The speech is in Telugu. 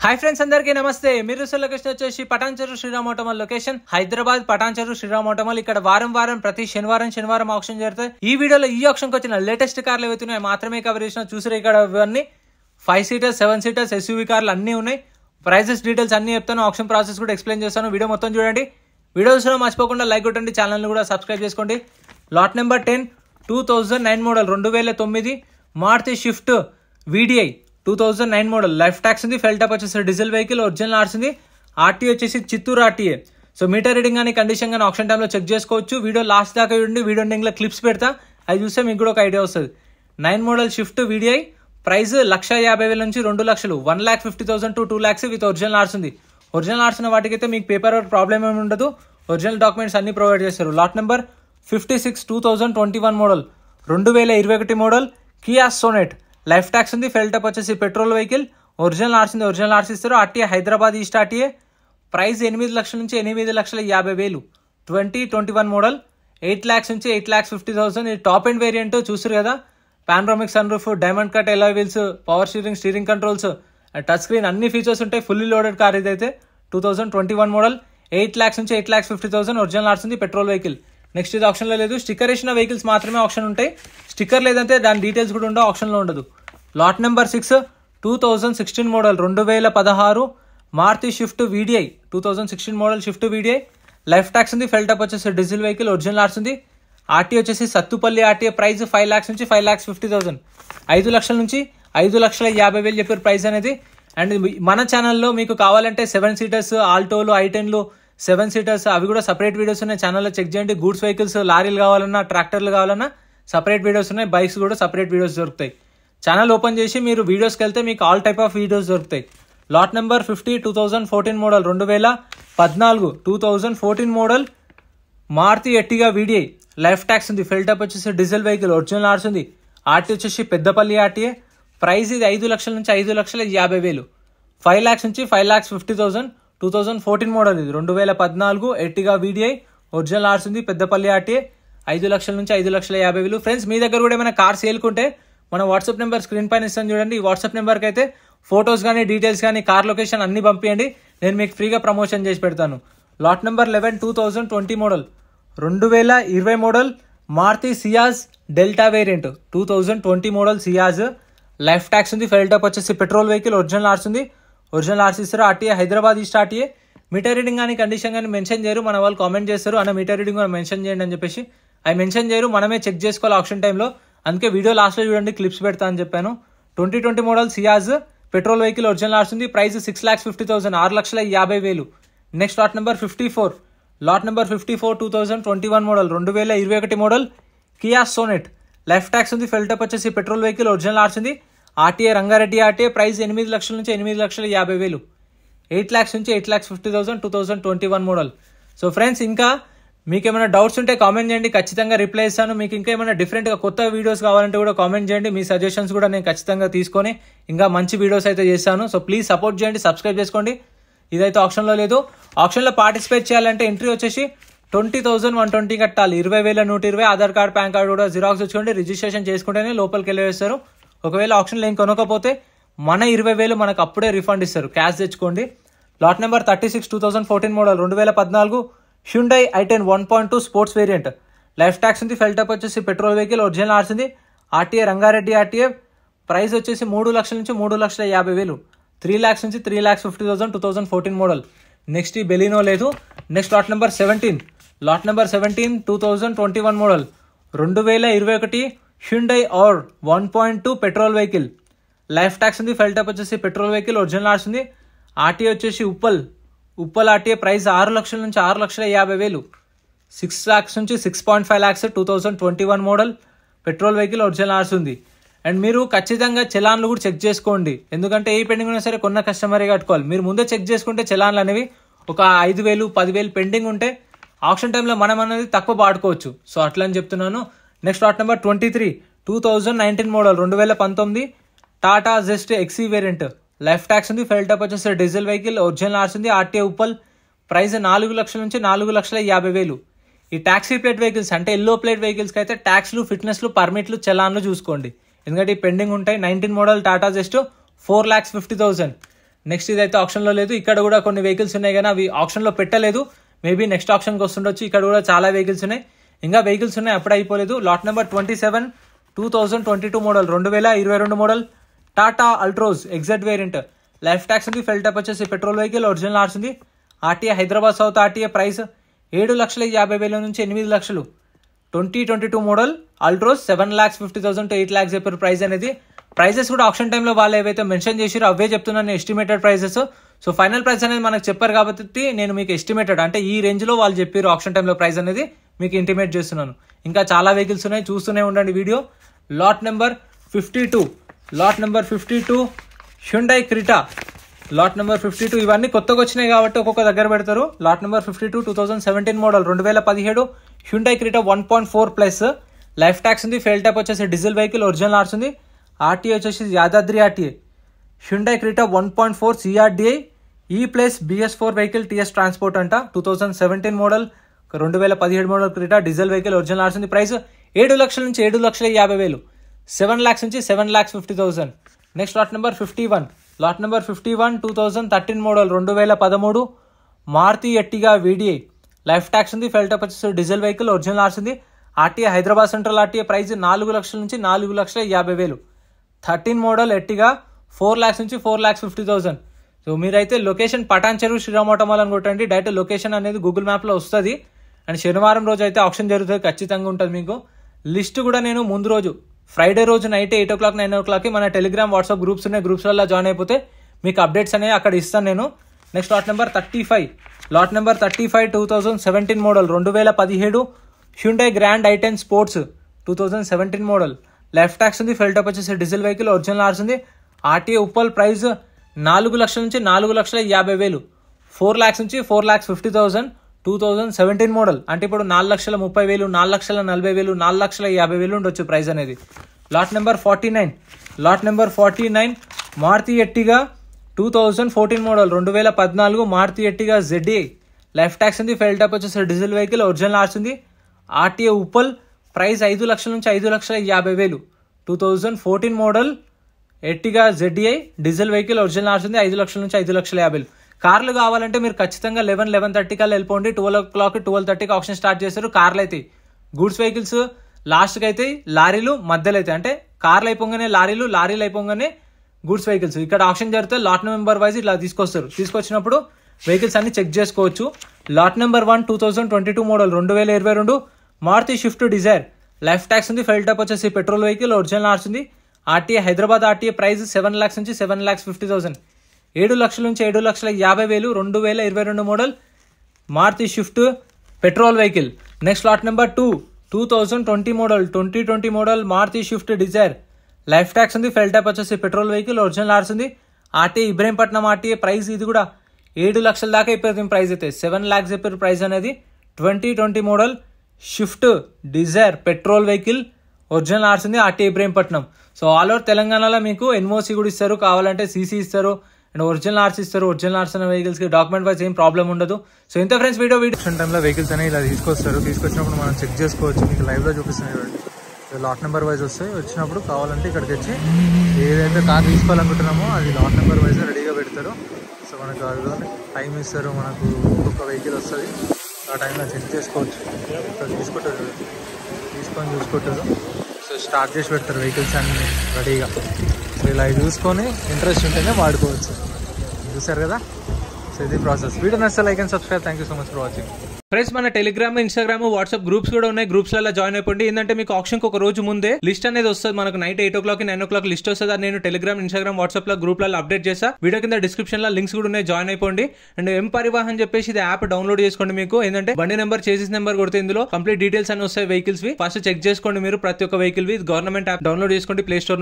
హాయ్ ఫ్రెండ్స్, అందరికీ నమస్తే. మీరు లొకేషన్ వచ్చేసి పటాన్చెరు శ్రీరామ్ ఆటోమల్ లొకేషన్, హైదరాబాద్ పటాన్చెరు శ్రీరామ్ ఆటోమల్. ఇక్కడ వారం ప్రతి శనివారం ఆప్షన్ జరుగుతాయి. ఈ వీడియోలో ఈ ఆప్షన్ కి వచ్చిన లేటెస్ట్ కార్లు ఏవైతున్నాయి మాత్రమే కవర్ చేసిన. చూసారు ఇక్కడ ఇవన్నీ 5 సీటర్స్ 7 సీటర్స్ ఎస్యూవీ కార్లు అన్ని ఉన్నాయి. ప్రైజెస్ డీటెయిల్స్ అన్ని చెప్తాను, ఆప్షన్ ప్రాసెస్ కూడా ఎక్స్ప్లెయిన్ చేస్తాను. వీడియో మొత్తం చూడండి. వీడియోస్ మర్చిపోకుండా లైక్ కొట్టండి, ఛానల్ కూడా సబ్స్క్రైబ్ చేసుకోండి. Lot number 10 2009 model 2009 Maruti Swift VDI 2009 model. Life tax ఉంది, ఫెల్ టాప్ వచ్చేసి డీజిల్ వెహికల్, ఒరిజినల్ ఆర్స్ ఉంది. ఆర్టీ వచ్చేసి Chittoor RTA. So meter reading కానీ కండిషన్ కానీ ఆప్షన్ టైంలో చెక్ చేసుకోవచ్చు. వీడియో లాస్ట్ దాకా చూడండి, వీడియో ఎండింగ్ లో క్లిప్స్ పెడతా, అది చూస్తే మీకు కూడా ఒక ఐడియా వస్తుంది. 9 మోడల్ షిఫ్ట్ VDI ప్రైస్ 1,50,000 నుంచి 2 లక్షలు, 1,50,000 to 2 lakhs విత్ ఒరిజినల్ ఆర్స్ ఉంది. ఒరిజినల్ ఆర్స్ ఉన్న వాటికైతే మీకు పేపర్ వర్క్ ప్రాబ్లమ్ ఏమి ఉండదు, ఒరిజినల్ డాక్యుమెంట్స్ అన్ని ప్రొవైడ్ చేస్తారు. Lot number 56 2021 model 2021 model Kia Sonet. Life tax ఉంది, ఫెల్ టాప్ వచ్చేసి పెట్రోల్ వెహికల్, ఒరిజినల్ ఆర్స్ ఉంది, ఒరిజినల్ ఆర్స్ ఇస్తారు. RTA Hyderabad east RTA. Price 8 లక్షల నుంచి 8,50,000. 2021 మోడల్ 8 lakhs నుంచి 8,50,000. ఇది టాప్ ఎండ్ వేరియంట్ చూసారు కదా. Panoramic sun roof, diamond cut alloy wheels, power steering controls, touch screen అన్ని ఫీచర్స్ ఉంటాయి. ఫుల్లీ లోడెడ్ కార్ ఇదైతే. 2021 మోడల్ 8 lakhs నుంచి 8,50,000. ఒరిజినల్ ఆర్స్ ఉంది, పెట్రోల్ వెహికల్. నెక్స్ట్ ఇది ఆప్షన్ లో లేదు, స్టిక్కర్ వేసిన వెహికల్స్ మాత్రమే ఆప్షన్ ఉంటాయి. స్టిక్కర్ లేదంటే దాని డీటెయిల్స్ కూడా ఉండవు, ఆప్షన్ లో ఉండదు. Lot number 6 2016 model 2016 Maruti Swift VDI 2016 model Swift VDI. Life tax ఉంది, ఫెల్ టాప్ వచ్చేసి డీజిల్ వెహికల్, ఒరిజినల్ ఆర్స్ ఉంది. ఆర్టీ వచ్చేసి సత్తుపల్లి ఆర్టీఏ. ప్రైస్ 5 lakhs నుంచి 5,50,000. 5 లక్షల నుంచి 5,50,000 చెప్పారు ప్రైస్ అనేది. అండ్ మన ఛానల్లో మీకు కావాలంటే 7 సీటర్స్ ఆల్టోలు, I10లు, 7 సీటర్స్ అవి కూడా సపరేట్ వీడియోస్ ఉన్నాయి, ఛానల్లో చెక్ చేయండి. గూడ్స్ వెహికల్స్, లారీలు కావాలన్నా, ట్రాక్టర్లు కావాలన్నా సపరేట్ వీడియోస్ ఉన్నాయి. బైక్స్ కూడా సపరేట్ వీడియోస్ దొరుకుతాయి. ఛానల్ ఓపెన్ చేసి మీరు వీడియోస్కి వెళ్తే మీకు ఆల్ టైప్ ఆఫ్ వీడియోస్ దొరుకుతాయి. Lot number 50 2014 model 2014 2014 model Maruti Ertiga VDI. Life tax ఉంది, ఫెల్ టాప్ వచ్చేసి డీజిల్ వెహికల్, ఒరిజినల్ ఆర్స్ ఉంది. ఆర్టీ వచ్చేసి పెద్దపల్లి ఆర్టీఏ. ప్రైస్ ఇది 5 లక్షల నుంచి 5,50,000. 5 lakhs నుంచి 5,50,000. 2014 మోడల్ ఇది. 2014 ఎర్టిగా VDI, ఒరిజినల్ ఆర్స్ ఉంది, పెద్దపల్లి ఆర్టీఏ. 5 లక్షల నుంచి 5,50,000. ఫ్రెండ్స్, మీ దగ్గర కూడా ఏమైనా కార్ సేల్కుంటే మన వాట్సాప్ నెంబర్ స్క్రీన్ పైన ఇస్తాను చూడండి. ఈ వాట్సాప్ నెంబర్కి అయితే ఫొటోస్ కానీ డీటెయిల్స్ కానీ కార్ లొకేషన్ అన్ని పంపించండి, నేను మీకు ఫ్రీగా ప్రమోషన్ చేసి పెడతాను. Lot number 11 2020 model 2020 model Maruti Ciaz delta variant. 2020 model Ciaz. Life tax ఉంది, ఫెల్ టాప్ వచ్చేసి పెట్రోల్ వెహికల్, ఒరిజినల్ ఆర్స్ ఉంది, ఒరిజినల్ ఆర్స్ ఇస్తారు. RTA Hyderabad east RTA. Meter reading కానీ కండిషన్ కానీ మెన్షన్ చేయరు, మన వాళ్ళు కామెంట్ చేస్తారు అన్న మీటర్ రీడింగ్ మెన్షన్ చేయండి అని చెప్పేసి. అవి మెన్షన్ చేయరు, మనమే చెక్ చేసుకోవాలి ఆప్షన్ టైంలో. అందుకే వీడియో లాస్ట్లో చూడండి, క్లిప్స్ పెడతా అని చెప్పాను. 2020 model Ciaz petrol vehicle, original ఆర్స్ ఉంది. Price 6,50,000, 6,50,000. Next lot number 54. Lot number 54 2021 model 2021 model Kia Sonet. Life tax ఉంది, ఫెల్ టాప్ వచ్చేసి పెట్రోల్ వెహికల్, ఒరిజినల్ ఆర్స్ ఉంది. RTA Rangareddy RTA. ప్రైస్ 8 లక్షల నుంచి 8,50,000. 8 lakhs నుంచి 8,50,000. 2021 మోడల్. సో ఫ్రెండ్స్, ఇంకా మీకు ఏమైనా డౌట్స్ ఉంటే కామెంట్ చేయండి, ఖచ్చితంగా రిప్లై ఇస్తాను. మీకు ఇంకా ఏమైనా డిఫరెంట్గా కొత్త వీడియోస్ కావాలంటే కూడా కామెంట్ చేయండి. మీ సజెషన్స్ కూడా నేను ఖచ్చితంగా తీసుకొని ఇంకా మంచి వీడియోస్ అయితే చేస్తాను. సో ప్లీజ్ సపోర్ట్ చేయండి, సబ్స్క్రైబ్ చేసుకోండి. ఇదైతే ఆప్షన్లో లేదు. ఆప్షన్లో పార్టిసిపేట్ చేయాలంటే ఎంట్రీ వచ్చేసి 20,120 కట్టాలి. 20,120. ఆధార్ కార్డ్, పాన్ కార్డ్ కూడా జిరాక్స్ వచ్చుకోండి. రిజిస్ట్రేషన్ చేసుకుంటేనే లోపలికి వెళ్ళేస్తారు. ఒకవేళ ఆప్షన్లో ఏం కొనకపోతే మన 20,000 మనకు అప్పుడే రిఫండ్ ఇస్తారు, క్యాష్ తెచ్చుకోండి. Lot number 36 2014 model 2014 Hyundai I10 1.2 sports variant. Life tax ఉంది, ఫెల్ టాప్ వచ్చేసి పెట్రోల్ వెహికల్, ఒరిజినల్ ఆర్స్ ఉంది. RTA Rangareddy RTA. ప్రైస్ వచ్చేసి 3 లక్షల నుంచి 3,50,000. 3 lakhs నుంచి 3,50,000. 2014 మోడల్. నెక్స్ట్ ఈ బెలినో లేదు. Next lot number 17. Lot number 17 2021 model 2021 Hyundai R 1.2 petrol vehicle. Life tax ఉంది, ఫెల్ టాప్ వచ్చేసి పెట్రోల్ వెహికల్, ఒరిజినల్ ఆర్స్ ఉంది. ఆర్టీఏ వచ్చేసి ఉప్పల్ ఆర్టీఏ. ప్రైస్ 6 లక్షల నుంచి 6,50,000. 6 lakhs నుంచి 6.5 lakhs. 2021 model petrol vehicle, original ఆర్స్ ఉంది. అండ్ మీరు ఖచ్చితంగా చలాన్లు కూడా చెక్ చేసుకోండి, ఎందుకంటే ఏ పెండింగ్ ఉన్నా సరే కొన్న కస్టమరే కట్టుకోవాలి. మీరు ముందే చెక్ చేసుకుంటే చలాన్లు అనేవి ఒక 5,000 10,000 పెండింగ్ ఉంటే ఆప్షన్ టైంలో మనం అనేది తక్కువ పాడుకోవచ్చు. సో అట్లా అని చెప్తున్నాను. Next lot number 23 2019 model 2019 Tata Zest XE variant. Life tax ఉంది, ఫెల్ టాప్ వచ్చేసి డీజిల్ వెహికల్, ఒరిజినల్ ఆర్స్ ఉంది. ఆర్టీఏ ఉప్పల్. ప్రైస్ 4 లక్షల నుంచి 4,50,000. ఈ ట్యాక్సీ ప్లేట్ వెహికల్స్ అంటే ఎల్లో ప్లేట్ వెహికల్స్కి అయితే ట్యాక్స్లు, ఫిట్నెస్లు, పర్మిట్లు, చలాన్లు చూసుకోండి, ఎందుకంటే ఈ పెండింగ్ ఉంటాయి. 19 మోడల్ టాటా జెస్ట్ 4,50,000. నెక్స్ట్ ఇదైతే ఆప్షన్ లో లేదు. ఇక్కడ కూడా కొన్ని వెహికల్స్ ఉన్నాయి కానీ అవి ఆప్షన్ లో పెట్టలేదు. మేబీ నెక్స్ట్ ఆప్షన్ కి వస్తుండొచ్చు. ఇక్కడ కూడా చాలా వెహికల్స్ ఉన్నాయి, ఇంకా వెహికల్స్ ఉన్నాయి, అప్పుడు అయిపోలేదు. Lot number 27 2022 model 2022 model Tata Altroz exact variant. Life tax ఉంది, ఫెల్ టైప్ వచ్చేసి పెట్రోల్ వెహికల్, ఒరిజినల్ ఆర్స్ ఉంది. RTA Hyderabad south RTA. Price 7,50,000 నుంచి 8 లక్షలు. 2022 మోడల్ అల్ట్రోజ్ 7,50,000 to 8 lakhs చెప్పారు ప్రైస్ అనేది. ప్రైజెస్ కూడా ఆప్షన్ టైంలో వాళ్ళు ఏవైతే మెన్షన్ చేసిరో అవే చెప్తున్నాను, estimated prices. So final price అనేది మనకు చెప్పారు కాబట్టి నేను మీకు ఎస్టిమేటెడ్ అంటే ఈ రేంజ్ లో వాళ్ళు చెప్పారు ఆప్షన్ టైంలో ప్రైస్ అనేది మీకు ఇంటిమేట్ చేస్తున్నాను. ఇంకా చాలా వెహికల్స్ ఉన్నాయి, చూస్తూనే ఉండండి video. Lot number 52 Hyundai Creta. Lot number 52 ఇవన్నీ కొత్తగా వచ్చినాయి కాబట్టి ఒక్కొక్క దగ్గర పెడతారు. Lot number 52 2017 model 2017 Hyundai Creta 1.4+. Life tax ఉంది, ఫెల్ టైప్ వచ్చేసి డీజిల్ వెహికల్, ఒరిజినల్ ఆర్స్ ఉంది. ఆర్టీఏ వచ్చేసి Yadadri RTA. Hyundai Creta 1.4 CRDI E+ BS4 vehicle, TS transport అంట. 2017 model 2017 model Creta diesel vehicle, original ఆర్స్ ఉంది. ప్రైస్ 7 లక్షల నుంచి 7,50,000, 7 lakhs నుంచి 7,50,000. Next lot number 51. Lot number 51 2013 model 2013 Maruti Ertiga VDI. Life tax ఉంది, ఫెల్ టైప్ వచ్చేసి డీజిల్ వెహికల్, ఒరిజినల్ ఆర్స్ ఉంది. RTA Hyderabad central RTA. Price 4 లక్షల నుంచి 4,50,000. 13 మోడల్ ఎర్టిగా 4 lakhs నుంచి 4,50,000. సో మీరైతే లొకేషన్ పటాన్ చెరువు శ్రీరామ్ ఆటోమాల్ అని కొట్టండి, డైరెక్ట్ లొకేషన్ అనేది గూగుల్ మ్యాప్లో వస్తుంది. అండ్ శనివారం రోజు అయితే ఆప్షన్ జరుగుతుంది, ఖచ్చితంగా ఉంటుంది మీకు. లిస్ట్ కూడా నేను ముందు రోజు ఫ్రైడే రోజు నైట్ 8 o'clock 9 o'clock మన టెలిగ్రామ్ వాట్సాప్ గ్రూప్స్ ఉన్నాయి, గ్రూప్స్లలో జాయిన్ అయిపోతే మీకు అప్డేట్స్ అనేవి అక్కడ ఇస్తాను నేను. Next lot number 35. Lot number 35 2017 model 2017 Hyundai grand i10 sports 2017 model. Life tax ఉంది, ఫెల్ టైప్ వచ్చేసి డీజిల్ వెహికల్, ఒరిజినల్ ఆర్స్ ఉంది. ఆర్టీఏ ఉప్పల్. ప్రైస్ 4 లక్షల నుంచి 4,50,000, 4 lakhs నుంచి 4,50,000. 2017 మోడల్ అంటే ఇప్పుడు 4,30,000, 4,40,000, 4,50,000 ఉండొచ్చు ప్రైస్ అనేది. Lot number 49. Lot number 49 Maruti Ertiga 2014 model 2014 Maruti Ertiga ZA. Life tax ఉంది, ఫెల్ టైప్ వచ్చేసి డీజిల్ వెహికల్, ఒరిజినల్ ఆర్స్ ఉంది. ఆర్టీఏ ఉప్పల్. ప్రైస్ 5 లక్షల నుంచి 5,50,000. 2014 model Ertiga ZA diesel vehicle, original ఆర్స్ ఉంది. 5 లక్షల నుంచి 5,50,000. కార్లు కావాలంటే మీరు ఖచ్చితంగా 11-11:30 కల్లా వెళ్ళిపోండి. 12 o'clock 12:30కి ఆప్షన్ స్టార్ట్ చేస్తారు. కార్లు అయితే గూడ్స్ వెహికల్స్ లాస్ట్కి అయితే, లారీలు మధ్యలో అయితే, అంటే కార్లు అయిపోగానే లారీలు, లారీలు అయిపోగానే గూడ్స్ వెహికల్స్. ఇక్కడ ఆప్షన్ జరిగితే లాట్ నెంబర్ వైజ్ ఇట్లా తీసుకొస్తారు. తీసుకొచ్చినప్పుడు వెహికల్స్ అన్ని చెక్ చేసుకోవచ్చు. Lot number 1 2022 model 2022 Maruti Swift Dzire. Life tax ఉంది, ఫెల్ టైప్ వచ్చేసి పెట్రోల్ వెహికల్, ఒరిజినల్ ఆర్స్ ఉంది. RTA Hyderabad RTA. Price 7 lakhs నుంచి 7,50,000, 7 లక్షల నుంచి 7,50,000. 2022 model Maruti Swift petrol vehicle. Next lot number 2 2020 model 2020 model Maruti Swift Dzire. Life tax ఉంది, ఫెల్ టైప్ వచ్చేసి పెట్రోల్ వెహికల్, ఒరిజినల్ ఆర్స్ ఉంది. RTA Ibrahimpatnam RTA. ప్రైస్ ఇది కూడా 7 లక్షల దాకా అయిపోతుంది ప్రైస్ అయితే. 7 lakhs చెప్పారు ప్రైస్ అనేది. 2020 model Swift Dzire petrol vehicle, original ఆర్స్ ఉంది. RTA Ibrahimpatnam. So all over తెలంగాణలో మీకు ఎన్ఓసి కూడా ఇస్తారు, కావాలంటే సీసీ ఇస్తారు అండ్ ఒరిజినల్ ఆర్స్ ఇస్తారు. ఒరిజినల్ ఆర్స్ అనే వెహికల్స్ కి డాక్యుమెంట్ వైజ్ ఏం ప్రాబ్లం ఉండదు. సో ఇంత ఫ్రెండ్స్ వీడియో టైంలో వెహికల్స్ అనేవి ఇలా తీసుకొస్తారు. తీసుకొచ్చినప్పుడు మనం చెక్ చేసుకోవచ్చు. మీకు లైవ్ లో చూపిస్తున్నాయి చూడండి. లాట్ నెంబర్ వైజ్ వస్తాయి. వచ్చినప్పుడు కావాలంటే ఇక్కడికి వచ్చి ఏదైతే కార్ తీసుకోవాలనుకుంటున్నామో అది లాట్ నెంబర్ వైజ్ రెడీగా పెడతారు. సో మనకు అది టైం ఇస్తారు, మనకు ఒక్కొక్క వెహికల్ వస్తుంది. ఆ టైంలో చెక్ చేసుకోవచ్చు. ఇక్కడ తీసుకుంటారు, తీసుకొని చూసుకుంటారు. సో స్టార్ట్ చేసి పెడతారు వెహికల్స్ అన్ని రెడీగా. సో ఇలా చూసుకొని ఇంట్రెస్ట్ ఉంటేనే వాడుకోవచ్చు. చూసారు కదా. సో ఇది ప్రాసెస్. వీడియో నచ్చితే like and subscribe. Thank you so much for watching. Friends మన టెలిగ్రామ్, ఇన్స్టాగ్రామ్, వాట్సాప్ గ్రూప్స్ కూడా ఉన్నాయి. గ్రూప్స్లలో జాయిన్ అయిపోండి. ఏంటంటే మీకు ఆప్షన్కి ఒక రోజు ముందే లిస్ట్ అనేది వస్తుంది. మనకు నైట్ 8 o'clock 9 o'clock లిస్ట్ వస్తుంది. నేను టెలిగ్రామ్, ఇన్స్టాగ్రామ్, వాట్సాప్ లో గ్రూప్లలో అప్డేట్ చేస్తా. వీడియో కింద డిస్క్రిప్షన్ లో లింక్స్ కూడా ఉన్నాయి, జాయిన్ అయిపోండి. అండ్ ఎం పరివాహన్ చెప్పేసి ఇది యాప్ డౌన్లోడ్ చేసుకోండి. మీకు ఏంటంటే బండి నెంబర్, చేసిస్ నెంబర్ కొడితే ఇందులో కంప్లీట్ డీటెయిల్స్ అన్ని వస్తాయి వెహికల్స్ వి. ఫస్ట్ చెక్ చేసుకోండి మీరు ప్రతి ఒక్క వెహికల్ వి. గవర్నమెంట్ యాప్ డౌన్లోడ్ చేసుకోండి ప్లే స్టోర్ నుంచి.